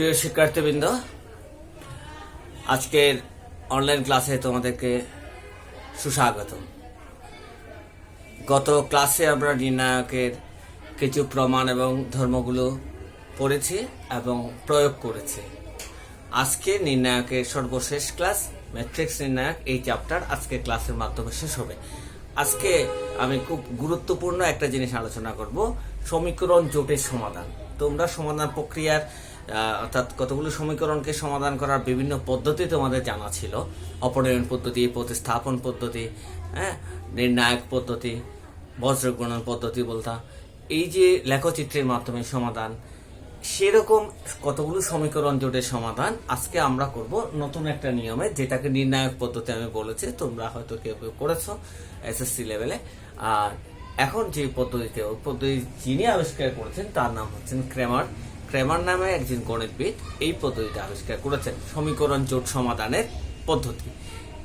প্রিয় শিক্ষার্থীবৃন্দ, আজকের অনলাইন ক্লাসে তোমাদেরকে সুস্বাগত। গত ক্লাসে আমরা নির্ণায়কের কিছু প্রমাণ এবং ধর্মগুলো পড়েছি এবং প্রয়োগ করেছি। আজকে নির্ণায়কের সর্বশেষ ক্লাস ম্যাট্রিক্স নির্ণায়ক, এই চ্যাপ্টার আজকে ক্লাসের মাধ্যমে শেষ হবে। আজকে আমি খুব গুরুত্বপূর্ণ একটা জিনিস আলোচনা করব, সমীকরণ জোটের সমাধান। তোমরা সমাধান প্রক্রিয়ার অর্থাৎ কতগুলো সমীকরণকে সমাধান করার বিভিন্ন পদ্ধতি তোমাদের জানা ছিল। অপনয়ন পদ্ধতি, প্রতিস্থাপন পদ্ধতি, নির্ণায়ক পদ্ধতি, বজ্রগণন পদ্ধতি বলতাম। এই যে লেখচিত্রের মাধ্যমে সমাধান, সেরকম কতগুলো সমীকরণ জোটের সমাধান আজকে আমরা করব নতুন একটা নিয়মে, যেটাকে নির্ণায়ক পদ্ধতি আমি বলেছি। তোমরা হয়তো কেউ কেউ করেছো এসএসসি লেভেলে। আর এখন যে পদ্ধতিতে, ওই পদ্ধতি যিনি আবিষ্কার করেছেন তার নাম হচ্ছেন ক্রেমার। ক্রেমার নামে একজন গণিতবিদ এই পদ্ধতিটা আবিষ্কার করেছেন, সমীকরণ জোট সমাধানের পদ্ধতি।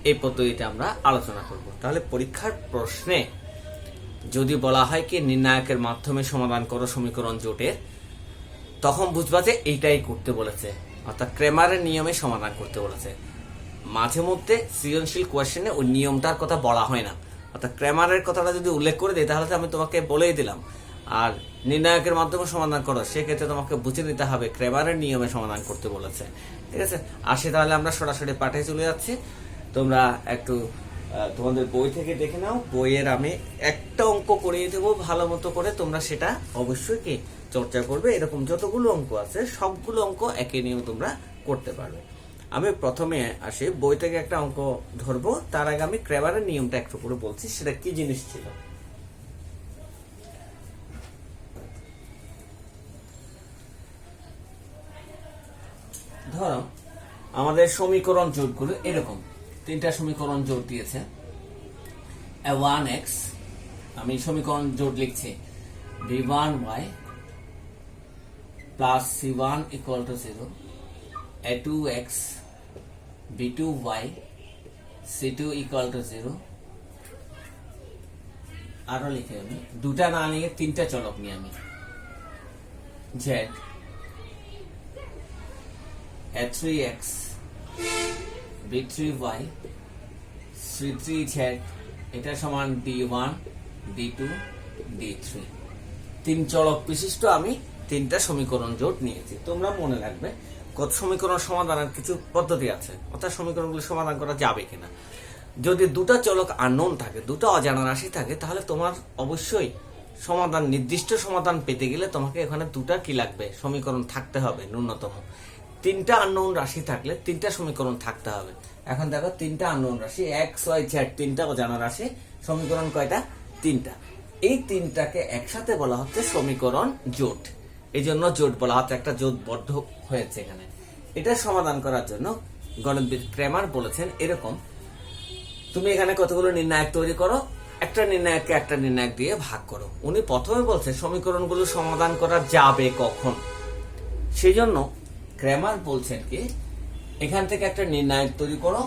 এই পদ্ধতিটা আমরা আলোচনা করব। তাহলে পরীক্ষার প্রশ্নে যদি বলা হয় কি নির্ণায়কের মাধ্যমে সমাধান করো সমীকরণ জোটের, তখন বুঝবা যে এইটাই করতে বলেছে, অর্থাৎ ক্রেমারের নিয়মে সমাধান করতে বলেছে। মাঝে মধ্যে সৃজনশীল কোয়েশ্চেনে ওই নিয়মটার কথা বলা হয় না, অর্থাৎ ক্রেমারের কথাটা যদি উল্লেখ করে দিই তাহলে আমি তোমাকে বলেই দিলাম। আর নির্ণায়কের মাধ্যমে সমাধান করো, সেক্ষেত্রে তোমাকে বুঝে নিতে হবে ক্রেমারের নিয়মে সমাধান করতে বলেছে। ঠিক আছে, আসে তাহলে আমরা সরাসরি পাঠে চলে যাচ্ছি। তোমরা একটু তোমাদের বই থেকে দেখে নাও। বইয়ের আমি একটা অঙ্ক করিয়ে দেবো ভালো মতো করে, তোমরা সেটা অবশ্যই কি চর্চা করবে। এরকম যতগুলো অঙ্ক আছে সবগুলো অঙ্ক একই নিয়ম তোমরা করতে পারবে। আমি প্রথমে আসি, বই থেকে একটা অঙ্ক ধরবো, তার আগে আমি ক্রেমারের নিয়মটা একটু করে বলছি, সেটা কি জিনিস ছিল। ধরো আমাদের সমীকরণ জোটগুলো এরকম, তিনটা সমীকরণ জোট দিয়েছে। a1x, আমি সমীকরণ জোট লিখছি, b1y plus c1 equal to 0, a2x b2y c2 equal to 0। আরো লিখে আমি দুটা না নিয়ে তিনটা চলক নিয়ে আমি z a3x b3y c3z, এটা সমান d1 d2 d3। তিন চলক বিশিষ্ট আমি তিনটা সমীকরণ জোট নিয়েছি। তোমরা মনে রাখবে কত সমীকরণ সমাধানের কিছু পদ্ধতি আছে, অর্থাৎ সমীকরণগুলো সমাধান করা যাবে কিনা। যদি দুটা চলক আননোন থাকে, দুটো অজানা রাশি থাকে, তাহলে তোমার অবশ্যই সমাধান, নির্দিষ্ট সমাধান পেতে গেলে তোমাকে এখানে দুটা কি লাগবে, সমীকরণ থাকতে হবে ন্যূনতম। তিনটা আননোন রাশি থাকলে তিনটা সমীকরণ থাকতে হবে। এখন দেখো তিনটা আননোন রাশি এক্স ওয়াই জেড, তিনটা অজানা রাশি, সমীকরণ কয়টা? তিনটা। এই তিনটাকে একসাথে বলা হচ্ছে সমীকরণ জোট। এই জন্য জোট বলা হচ্ছে, একটা জোটবদ্ধ হয়েছে এখানে। এটা সমাধান করার জন্য গণিতবিদ ক্রেমার বলেছেন এরকম, তুমি এখানে কতগুলো নির্ণায়ক তৈরি করো, একটা নির্ণায়ককে একটা নির্ণায়ক দিয়ে ভাগ করো। উনি প্রথমে বলছে সমীকরণগুলো সমাধান করা যাবে কখন, সেই জন্য ক্রেমার বলছেন কি এখান থেকে একটা নির্ণায়ক তৈরি করো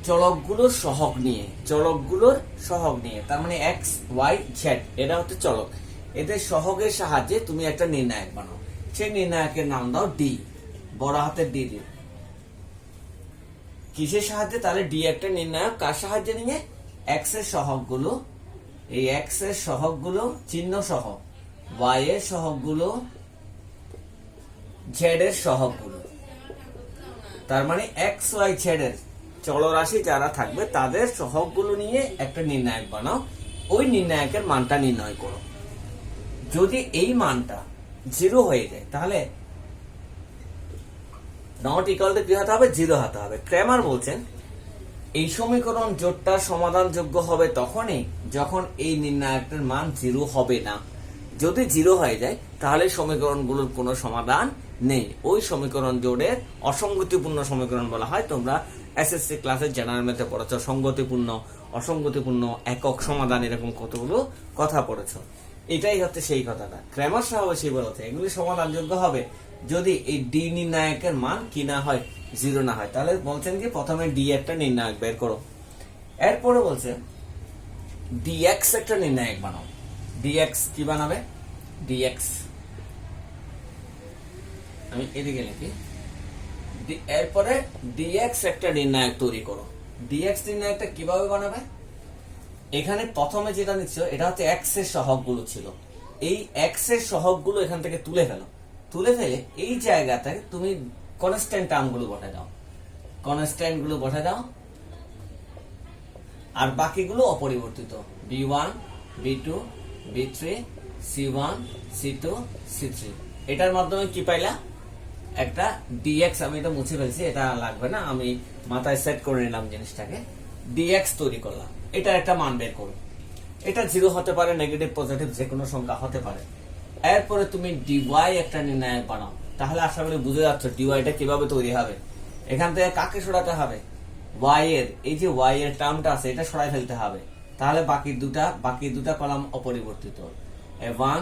চলকগুলোর সহগ নিয়ে, চলকগুলোর সহগ নিয়ে, তার মানে এক্স ওয়াই জেড এটা হচ্ছে চলক, এদের সহগের সাহায্যে তুমি একটা নির্ণায়ক বানাও। সেই নির্ণায়কের নাম দাও ডি, বড় হাতের ডি দিয়ে। কিসের সাহায্যে? তাহলে ডি একটা নির্ণায়ক, কার সাহায্যে নিয়ে? এক্স এর সহগগুলো, এই এক্স এর সহগগুলো চিহ্ন সহ, ওয়াই এর সহগগুলো, জেড এর সহগগুলো। তার মানে এক্স ওয়াই জেড এর চলরাশি যারা থাকবে তাদের সহগগুলো নিয়ে একটা নির্ণায়ক বানাও। ওই নির্ণায়কের মানটা নির্ণয় করো। যদি এই মানটা 0 হয়ে যায় তাহলে নট ইকুয়াল টু কি হতে হবে? 0 হতে হবে। ক্রেমার বলছেন এই সমীকরণ জোটটা সমাধানযোগ্য হবে তখনই যখন এই নির্ণায়কের মান 0 হবে না। যদি 0 হয়ে যায় তাহলে সমীকরণগুলোর কোনো সমাধান নেই। ওই সমীকরণ জোটের অসঙ্গতিপূর্ণ সমীকরণ বলা হয়। তোমরা এসএসসি ক্লাসে জেনারেল ম্যাথে পড়েছ, সঙ্গতিপূর্ণ, অসঙ্গতিপূর্ণ, একক সমাধান, এরকম কতগুলো কথা পড়েছ। এটাই হচ্ছে সেই কথাটা। ক্রেমার সাহেব সেই বলছে এগুলি সমাধানযোগ্য হবে যদি এই ডি নির্ণায়কের মান কি না হয়, 0 না হয়। তাহলে বলছেন কি প্রথমে ডি একটা নির্ণায়ক বের করো, এরপরে বলছে ডিএক্স একটা নির্ণায়ক বানাও। ডিএক্স কি বানাবে? ডিএক্স আমি এদিকে লিখি এরপরে ডিএক্স একটা নির্ণায়ক তৈরি করো। ডিএক্স নির্ণায়কটা কিভাবে বানাবে? এখানে প্রথমে যেটা নিচ্ছ এটা হচ্ছে এক্স এর সহগগুলো ছিল, এই এক্স এর সহগগুলো এখান থেকে তুলে ফেলো। তুলে ফেলে এই জায়গাতে তুমি কনস্ট্যান্ট টার্মগুলো বসায় দাও, কনস্ট্যান্ট গুলো বসায় দাও, আর বাকিগুলো অপরিবর্তিত, b1 b2 b3 c1 c2 c3। এটার মাধ্যমে কি পাইলা? একটা dx, আমি এটা মুছে ফেলছি, এটা লাগবে না, আমি মাথায় সেট করে নিলাম জিনিসটাকে। dx তৈরি করলাম, এটা একটা মান বের করো। এটা 0 হতে পারে, নেগেটিভ পজিটিভ যে কোনো সংখ্যা হতে পারে। এরপরে তুমি dy একটা নির্ণায়ক বানাও। তাহলে আশা করি বুঝে যাচ্ছ ডিওয়াইটা কিভাবে তৈরি হবে। এখান থেকে কাকে সরাতে হবে? y এর, এই যে y এর টার্মটা আছে এটা সরাই ফেলতে হবে। তাহলে বাকি দুটা কলাম অপরিবর্তিত, a1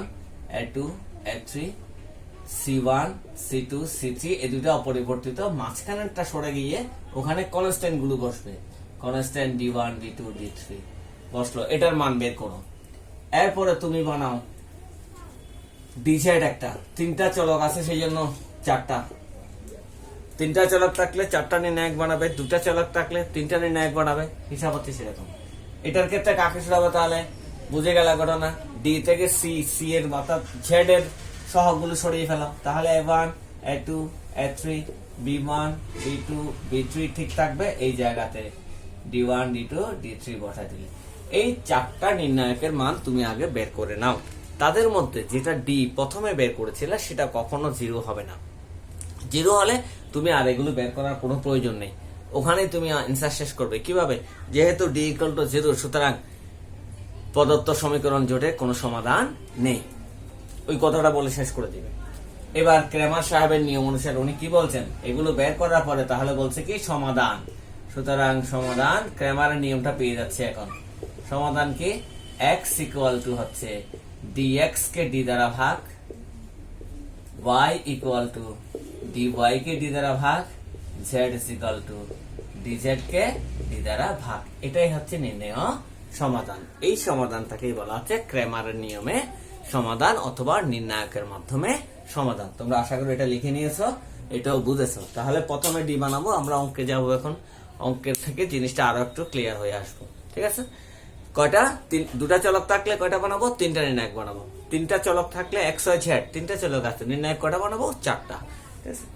a2 a3 c1 c2 c3, এই দুটো অপরিবর্তিত। মাঝখানেরটা সরে গিয়ে ওখানে কনস্ট্যান্ট গুলো বসবে, কনস্ট্যান্ট d1 d2 d3 বসলো। এটার মান বের করো। এরপরে তুমি বানাও dz একটা, তিনটা চলক আছে সেই জন্য চারটা, তিনটা চলক থাকলে চারটা নির্ণায়ক বানাবে, দুটা চলক থাকলে তিনটা নির্ণায়ক বানাবে, হিসাব হচ্ছে সেরকম। এটার ক্ষেত্রে কাকে সরাবে? তাহলে বুঝে গেল ঘটনা, ডি থেকে সি এর অর্থাৎ জেড এর সহগগুলো সরিয়ে ফেলা। তাহলে a1 a2 a3 b1 b2 b3 ঠিক থাকবে, এই জায়গাতে d1 d2 d3 বসাই দিলে। এই চারটা নির্ণায়কের মান তুমি আগে বের করে নাও। তাদের মধ্যে যেটা ডি প্রথমে বের করেছিল সেটা কখনো 0 হবে না। 0 হলে তুমি আর এগুলো বের করার কোনো প্রয়োজন নেই, ওখানেই তুমি অ্যান্সার শেষ করবে। কিভাবে? যেহেতু ডি ইকুয়াল টু 0, সুতরাং প্রদত্ত সমীকরণ জোটের কোনো সমাধান নেই। ওই কথাটা বলে শেষ করে দিবে। এবার ক্রেমার সাহেবের নিয়ম অনুসারে উনি কি বলছেন? এগুলো বের করার পরে তাহলে বলছে কি সমাধান। সুতরাং সমাধান, ক্রেমারের নিয়মটা পেয়ে যাচ্ছে এখন। সমাধান কি? x ইকুয়াল টু হচ্ছে dx কে d দ্বারা ভাগ, y equal to dy K d দ্বারা ভাগ, z equal to dz K d দ্বারা ভাগ। এটাই হচ্ছে নির্ণেয় সমাধান। এই সমাধানটাকেই বলা হচ্ছে ক্রেমারের নিয়মে সমাধান অথবা নির্ণায়কের মাধ্যমে সমাধান। তোমরা আশা করি এটা লিখে নিয়েছো, এটাও বুঝেছো। তাহলে প্রথমে ডি বানাবো, আমরা অঙ্কে যাবো এখন। অঙ্কের থেকে জিনিসটা আরো একটু ক্লিয়ার হয়ে আসবো, ঠিক আছে? কয়টা? দুটা চলক থাকলে কয়টা বানাবো? তিনটা নির্ণায়ক বানাবো। তিনটা চলক থাকলে x y z তিনটা চলক আছে, নির্ণায়ক কয়টা বানাবো? চারটা, ঠিক আছে?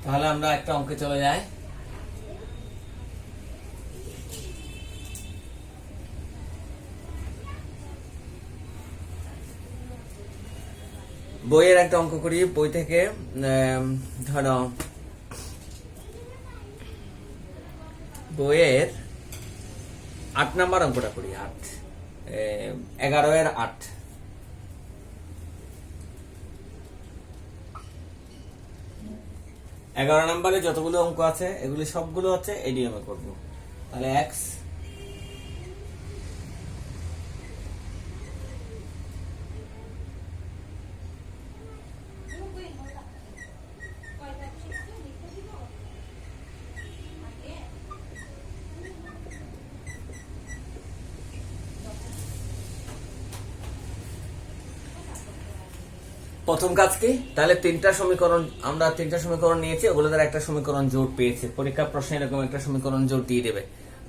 তাহলে আমরা একটা অঙ্কে চলে যাই। বইয়ের একটা অঙ্ক করি, বই থেকে ধরো বইয়ের 8 নাম্বার অঙ্কটা করি। 11 এর 8। এগারো নম্বরে যতগুলো অঙ্ক আছে এগুলি সবগুলো হচ্ছে এই নিয়মে করবো। তাহলে x প্রথম কাজ কি? তাহলে আমরা তিনটা সমীকরণ নিয়েছি, ওগুলো দ্বারা একটা সমীকরণ জোট পেয়েছি। পরীক্ষা প্রশ্নে এরকম একটা সমীকরণ জোট দিয়ে দেবে,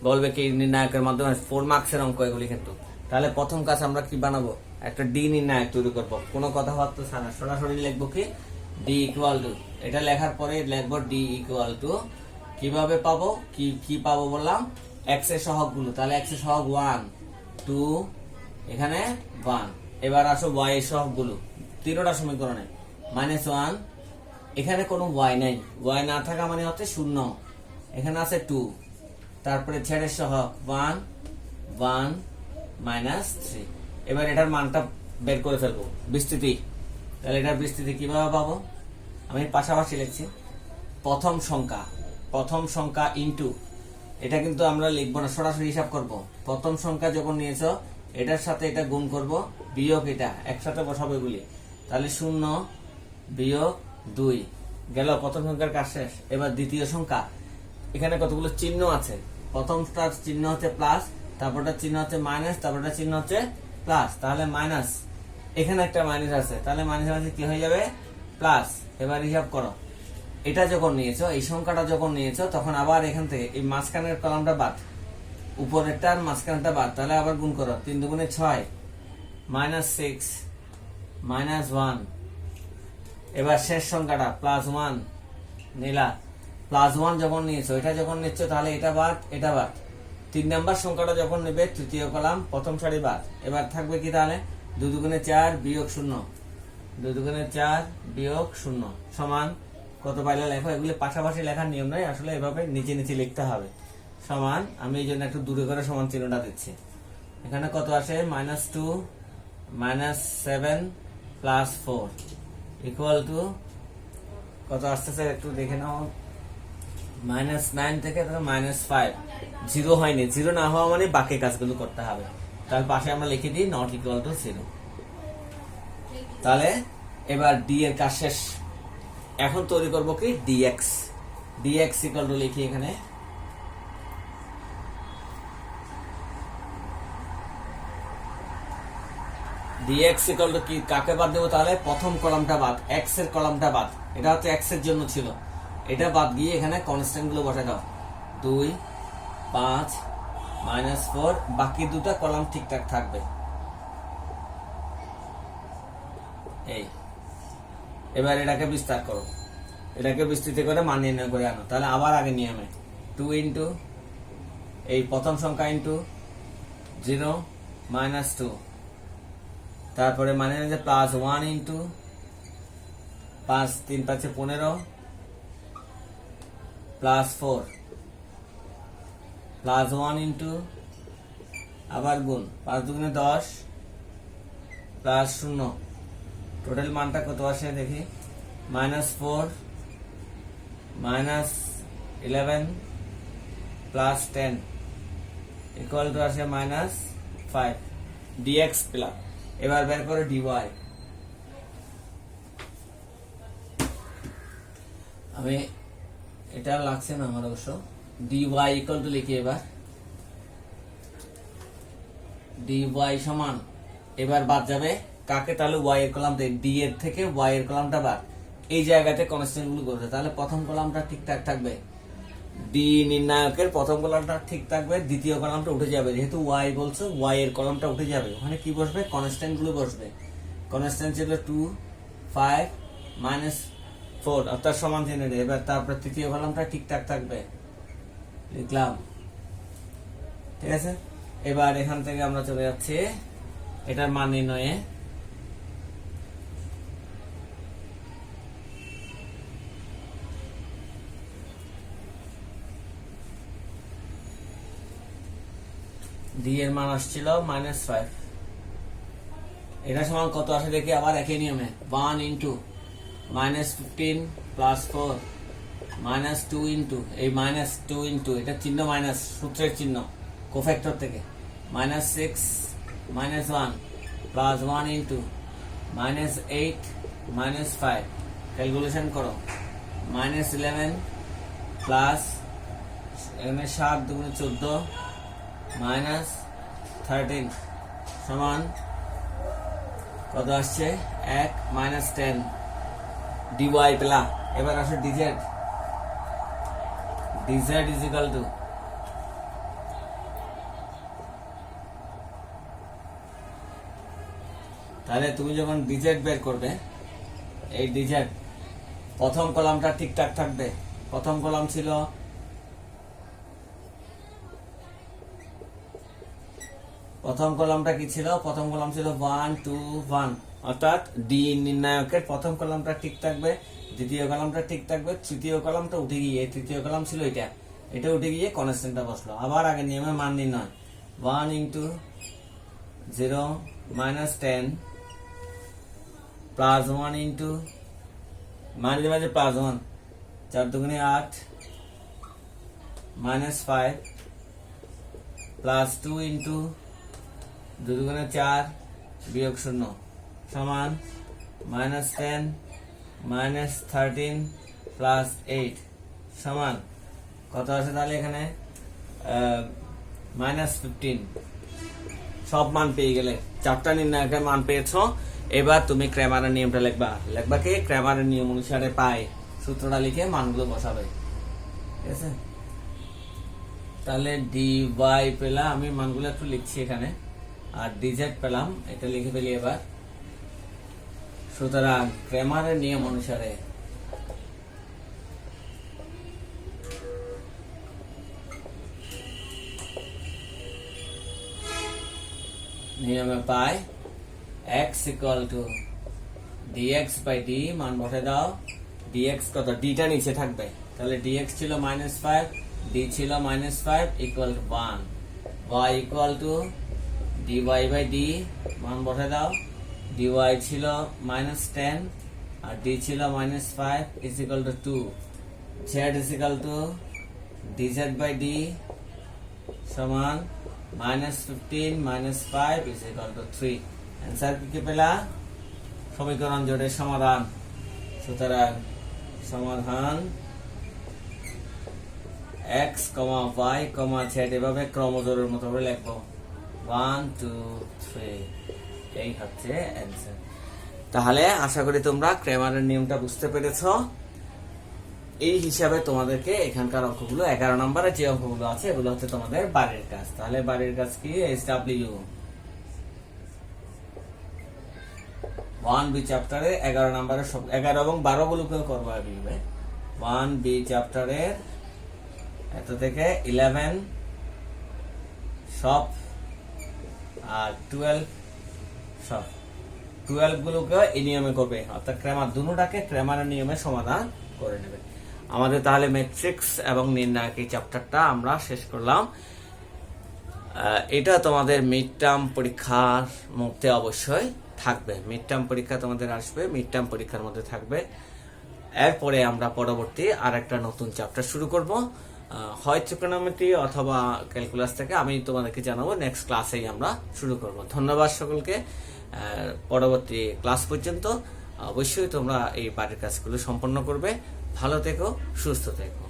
বলবে কি নির্ণায়কের মাধ্যমে 4 মার্কসের অঙ্ক এগুলি কিন্তু। তাহলে প্রথম কাজ আমরা কি বানাবো? একটা ডি নির্ণায়ক তৈরি করবো। কোনো কথাবার্তা ছাড়া সরাসরি লিখবো কি ডি ইকুয়াল টু, এটা লেখার পরে লিখবো ডি ইকুয়াল টু কিভাবে পাবো, কি পাবো বললাম, এক্স এর সহগগুলো। তাহলে এক্স এর সহগ 1 2, এখানে 1। এবার আসো y এর সহগগুলো, তিনটা সমীকরণে -1, এখানে কোনো y নাই, y না থাকা মানে হচ্ছে 0, এখানে আছে 2, তারপরে ছেড়ে সহগ 1 1 -3। এবার এটার মানটা বের করে ফেলবো, বিস্তৃতি। তাহলে এটার বিস্তৃতি কিভাবে পাবো? আমি পাশাপাশি লিখছি। প্রথম সংখ্যা ইনটু, এটা কিন্তু আমরা লিখবো না, সরাসরি হিসাব করব। প্রথম সংখ্যা যখন নিয়েছো এটার সাথে এটা গুণ করব, বিয়োগ এটা একসাথে বসাবো এগুলি। তাহলে 0 বিয়োগ 2 গেল, প্রথম সংখ্যার কাজ শেষ। এবার দ্বিতীয় সংখ্যা, এখানে কতগুলো চিহ্ন আছে। প্রথমটার চিহ্ন হচ্ছে প্লাস, তারপরটার চিহ্ন হচ্ছে মাইনাস, তারপরটার চিহ্ন হচ্ছে প্লাস, তাহলে মাইনাস, এখানে একটা মাইনাস আছে, তাহলে মাইনাস মাইনাস কি হয়ে যাবে প্লাস। এবার হিসাব করো, এটা যখন নিয়েছো, এই সংখ্যাটা যখন নিয়েছো, তখন আবার এখান থেকে এই মাঝখানের কলামটা বাদ, উপরেরটা আর মাঝখানটা বাদ, তাহলে আবার গুণ করো, 3 দুগুণে 6 -6 -1। এবার শেষ সংখ্যাটা +1 নিলা, +1 যখন নিয়েছো, এটা যখন নিচ্ছ, তাহলে এটা বাদ, এটা বাদ। 3 নাম্বার সংখ্যাটা যখন নেবে, তৃতীয় কলাম প্রথম সারি বাদ। এবার থাকবে কি তাহলে 2 দুগুণে 4 বিয়োগ 0, 2 দুগুণে 4 বিয়োগ 0 সমান কত পাইলে লেখো। এগুলি পাশাপাশি লেখার নিয়ম নয়, আসলে এভাবে নিচে নিচে লিখতে হবে। সমান, আমি এই জন্য একটু দূরে করে সমান চিহ্নটা দিচ্ছি। এখানে কত আসে -2 -7 +4 ইকুয়াল টু কত আসতেছে একটু দেখে নাও, -9 থেকে -5। 0 হয়নি, 0 না হওয়া মানে বাকি কাজগুলো করতে হবে। তার পাশে আমরা লিখে দিই নট ইকুয়াল টু 0। তাহলে এবার ডি এর কাজ শেষ। এখন তৈরি করব কি ডিএক্স। ডিএক্স ইকুয়াল টু লিখি এখানে ডিএক্স ইকুয়াল টু কি, কাকে বাদ দেবো তাহলে, প্রথম কলামটা বাদ, এক্স এর কলামটা বাদ। এটা হচ্ছে এক্স এর জন্য ছিল, এটা বাদ গিয়ে এখানে কনস্ট্যান্ট গুলো বসাই দাও, 2 5 -4, বাকি দুটো কলাম ঠিকঠাক থাকবে। এই এবার এটাকে বিস্তার করো, এটাকে বিস্তৃত করে মান নির্ণয় করে আনো। তাহলে আবার আগে নিয়মে 2 ইন্টু এই প্রথম সংখ্যা ইন্টু 0 -2, তারপরে মানে যে +1 ইন্টু 5 3 5 15 +4 +1 ইন্টু আবার গুণ 5 দুগুণে 10 +0, টোটাল মানটা কত আসে দেখি, -4 -11 +10 ইকুয়াল টু আসে -5 ডিএক্স প্লাস। এবার বের করে ডিওয়াই। আমি এটা লাগছে না আমার অবশ্য, ডিওয়াই ইকুয়াল টু লিখি এবার ডিওয়াই সমান, এবার বাদ যাবে কাকে, তাহলে ওয়াই এর কলাম, ডি এর থেকে ওয়াই এর কলামটা বাদ, এই জায়গাতে কনস্ট্যান্ট গুলো করবে। তাহলে প্রথম কলামটা ঠিকঠাক থাকবে, ডি নির্ণায়কের প্রথম কলামটা ঠিক থাকবে, দ্বিতীয় কলামটা উঠে যাবে, যেহেতু ওয়াই বলছো ওয়াই এর কলামটা উঠে যাবে, ওখানে কি বসবে কনস্ট্যান্ট গুলো বসবে। কনস্ট্যান্ট ছিল 2 5 -4 অর্থাৎ সমান চিহ্ন। এবার তারপরে তৃতীয় কলামটা ঠিকঠাক থাকবে, লিখলাম, ঠিক আছে। এবার এখান থেকে আমরা চলে যাচ্ছি এটার মান নির্ণয়ে। ডি এর মান আসছিল -5, এটা সমান কত আসে দেখি আবার একই নিয়মে, 1 ইন্টু -15 +4 -2 ইন্টু এই -2 ইন্টু এটা চিহ্ন মাইনাস, সূত্রের চিহ্ন কোফ্যাক্টর থেকে, -6 -1 +1 ইন্টু -8 -5, ক্যালকুলেশন করো, -11 প্লাস এখানে 7 দুগুণে 14 -13 সমান কত আসছে 1 -10 ডিওয়াই পেলা। এবার আসে DZ, DZ is equal two তাহলে তুমি যখন ডিজেড বের করবে, এই ডিজেড প্রথম কলামটা ঠিকঠাক থাকবে। প্রথম কলাম ছিল প্রথম কলামটা কি ছিল, প্রথম কলাম ছিল 1 2 1, অর্থাৎ ডি নির্ণায়কের প্রথম কলামটা ঠিক থাকবে, দ্বিতীয় কলামটা ঠিক থাকবে, তৃতীয় কলামটা উঠে গিয়ে, তৃতীয় কলাম ছিল এটা, এটা উঠে গিয়ে কনস্ট্যান্টটা বসলো। আবার আগে নিয়মে মান নির্ণয়, 1 ইন্টু 0 -10 +1 ইন্টু মাঝে মাঝে +1, 4 দুগুণে 8 -5 +2 ইন্টু 2 দুগুণে 4 বিয়োগ 0 সমান -10 -13 +8 সমান কত আছে তাহলে এখানে -15। সব মান পেয়ে গেলে, 4টা নির্ণায়কের মান পেয়েছো। এবার তুমি ক্র্যামারের নিয়মটা লিখবা কি ক্র্যামারের নিয়ম অনুসারে পাই সূত্রটা লিখে মানগুলো বসাবে, ঠিক আছে? তাহলে dy পেলাম, আমি মানগুলো একটু লিখছি এখানে, আর dz পেলাম, এটা লিখে ফেলি এবার। সুতরাং ক্র্যামারের নিয়ম অনুসারে নিয়মে পাই x equal to dx by d, মান বসে দাও। dx কত, dটা নিচে থাকবে, তাহলে dx ছিল -5, d ছিল -5 equal to 1, y equal to dy by d, মান বসে দাও। dy ছিল -10 আর d ছিল -5 is equal to 2, z is equal to dz by d সমান -15 -5 ইজ ইকুয়াল টু 3। অ্যান্সার কি পেলা? সমীকরণ জোটের সমাধান। সুতরাং সমাধান x, y, z এভাবে ক্রমজোরের মতো করে লিখবো, 1 2 3, এই হচ্ছে অ্যান্সার। তাহলে আশা করি তোমরা ক্র্যামারের নিয়মটা বুঝতে পেরেছো। এই হিসাবে তোমাদেরকে এখানকার অঙ্কগুলো 11 নম্বরে যে অঙ্কগুলো আছে এগুলো হচ্ছে তোমাদের বাড়ির কাজ। তাহলে বাড়ির কাজ কি? SW 1B চ্যাপ্টারে 11 নম্বরের সব 11 এবং 12 গুলোকেও করবো এইভাবে। 1B চ্যাপ্টারের এত থেকে 11 সব আর 12 সব, 12 গুলোকে এই নিয়মে করবে, অর্থাৎ ক্র্যামার দুটোটাকে ক্র্যামারের নিয়মে সমাধান করে নেবে। আমাদের তাহলে ম্যাট্রিক্স এবং নির্ণায়ক এই চ্যাপ্টারটা আমরা শেষ করলাম। এটা তোমাদের মিড টার্ম পরীক্ষার মধ্যে অবশ্যই থাকবে, মিড টার্ম পরীক্ষা তোমাদের আসবে, মিড টার্ম পরীক্ষার মধ্যে থাকবে। এরপরে আমরা পরবর্তী আর একটা নতুন চ্যাপ্টার শুরু করব, হয় ত্রিকোণমিতি অথবা ক্যালকুলাস থেকে, আমি তোমাদেরকে জানাবো নেক্সট ক্লাসেই আমরা শুরু করব। ধন্যবাদ সকলকে। পরবর্তী ক্লাস পর্যন্ত অবশ্যই তোমরা এই বাড়ির কাজগুলো সম্পন্ন করবে। ভালো থেকো, সুস্থ থেকো।